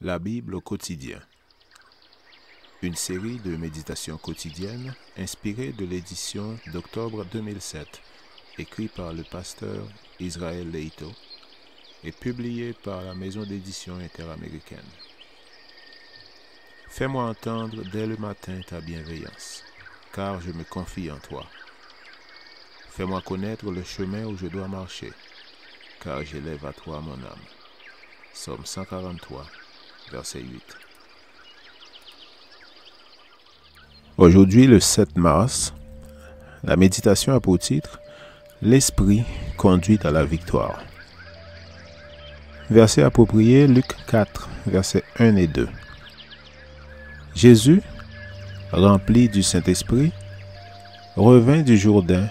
La Bible au quotidien. Une série de méditations quotidiennes inspirées de l'édition d'octobre 2007, écrite par le pasteur Israël Leito et publiée par la maison d'édition interaméricaine. Fais-moi entendre dès le matin ta bienveillance, car je me confie en toi. Fais-moi connaître le chemin où je dois marcher, car j'élève à toi mon âme. Psaume 143, verset 8. Aujourd'hui, le 7 mars, la méditation a pour titre « L'Esprit conduit à la victoire ». Verset approprié, Luc 4, versets 1 et 2. Jésus, rempli du Saint-Esprit, revint du Jourdain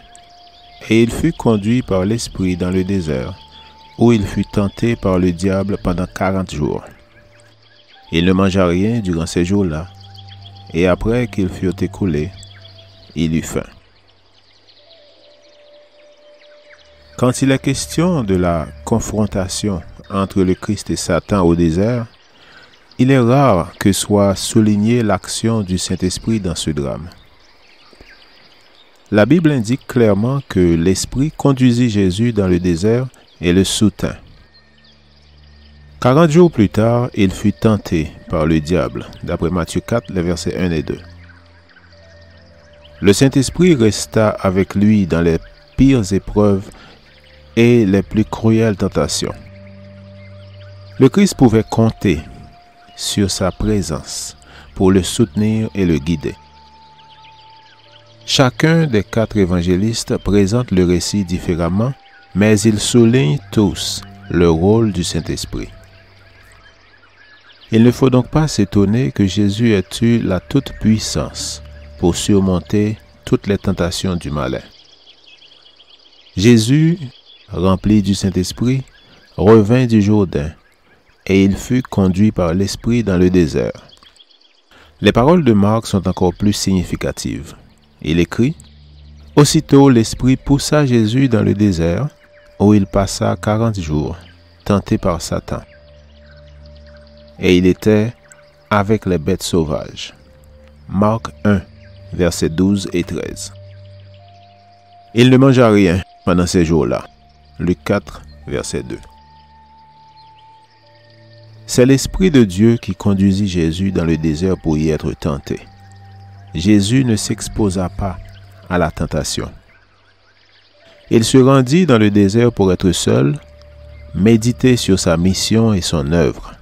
et il fut conduit par l'Esprit dans le désert, où il fut tenté par le diable pendant 40 jours. Il ne mangea rien durant ces jours-là, et après qu'ils furent écoulés, il eut faim. Quand il est question de la confrontation entre le Christ et Satan au désert, il est rare que soit soulignée l'action du Saint-Esprit dans ce drame. La Bible indique clairement que l'Esprit conduisit Jésus dans le désert et le soutint. 40 jours plus tard, il fut tenté par le diable, d'après Matthieu 4, les versets 1 et 2. Le Saint-Esprit resta avec lui dans les pires épreuves et les plus cruelles tentations. Le Christ pouvait compter sur sa présence pour le soutenir et le guider. Chacun des 4 évangélistes présente le récit différemment, mais ils soulignent tous le rôle du Saint-Esprit. Il ne faut donc pas s'étonner que Jésus ait eu la toute-puissance pour surmonter toutes les tentations du malin. Jésus, rempli du Saint-Esprit, revint du Jourdain et il fut conduit par l'Esprit dans le désert. Les paroles de Marc sont encore plus significatives. Il écrit « Aussitôt l'Esprit poussa Jésus dans le désert, où il passa 40 jours, tenté par Satan. Et il était avec les bêtes sauvages. » Marc 1, versets 12 et 13. Il ne mangea rien pendant ces jours-là. Luc 4, verset 2. C'est l'Esprit de Dieu qui conduisit Jésus dans le désert pour y être tenté. Jésus ne s'exposa pas à la tentation. Il se rendit dans le désert pour être seul, méditer sur sa mission et son œuvre.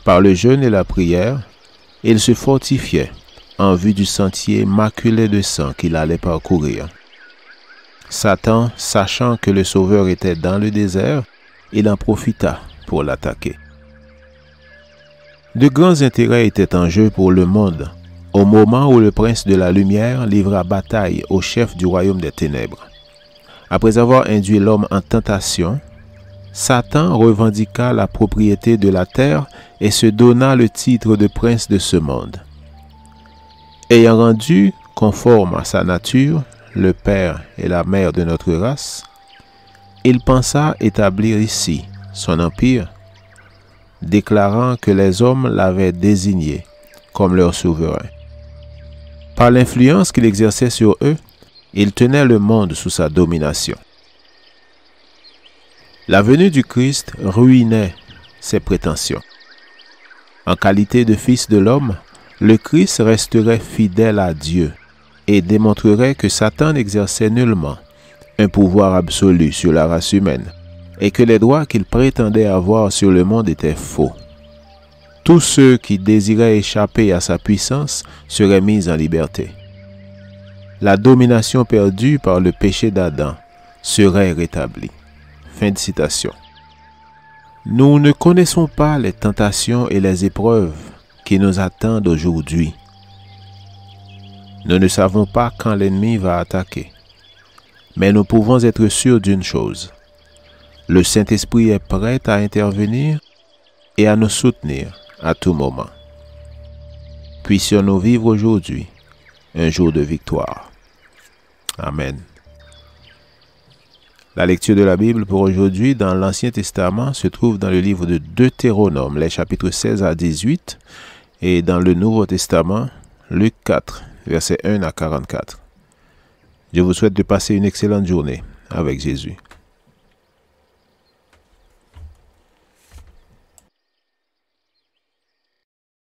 Par le jeûne et la prière, il se fortifiait en vue du sentier maculé de sang qu'il allait parcourir. Satan, sachant que le Sauveur était dans le désert, il en profita pour l'attaquer. De grands intérêts étaient en jeu pour le monde au moment où le prince de la lumière livra bataille au chef du royaume des ténèbres. Après avoir induit l'homme en tentation, Satan revendiqua la propriété de la terre et se donna le titre de prince de ce monde. Ayant rendu conforme à sa nature le père et la mère de notre race, il pensa établir ici son empire, déclarant que les hommes l'avaient désigné comme leur souverain. Par l'influence qu'il exerçait sur eux, il tenait le monde sous sa domination. La venue du Christ ruinait ses prétentions. En qualité de fils de l'homme, le Christ resterait fidèle à Dieu et démontrerait que Satan n'exerçait nullement un pouvoir absolu sur la race humaine et que les droits qu'il prétendait avoir sur le monde étaient faux. Tous ceux qui désiraient échapper à sa puissance seraient mis en liberté. La domination perdue par le péché d'Adam serait rétablie. Fin de citation. Nous ne connaissons pas les tentations et les épreuves qui nous attendent aujourd'hui. Nous ne savons pas quand l'ennemi va attaquer. Mais nous pouvons être sûrs d'une chose. Le Saint-Esprit est prêt à intervenir et à nous soutenir à tout moment. Puissions-nous vivre aujourd'hui un jour de victoire. Amen. La lecture de la Bible pour aujourd'hui dans l'Ancien Testament se trouve dans le livre de Deutéronome, les chapitres 16 à 18, et dans le Nouveau Testament, Luc 4, versets 1 à 44. Je vous souhaite de passer une excellente journée avec Jésus.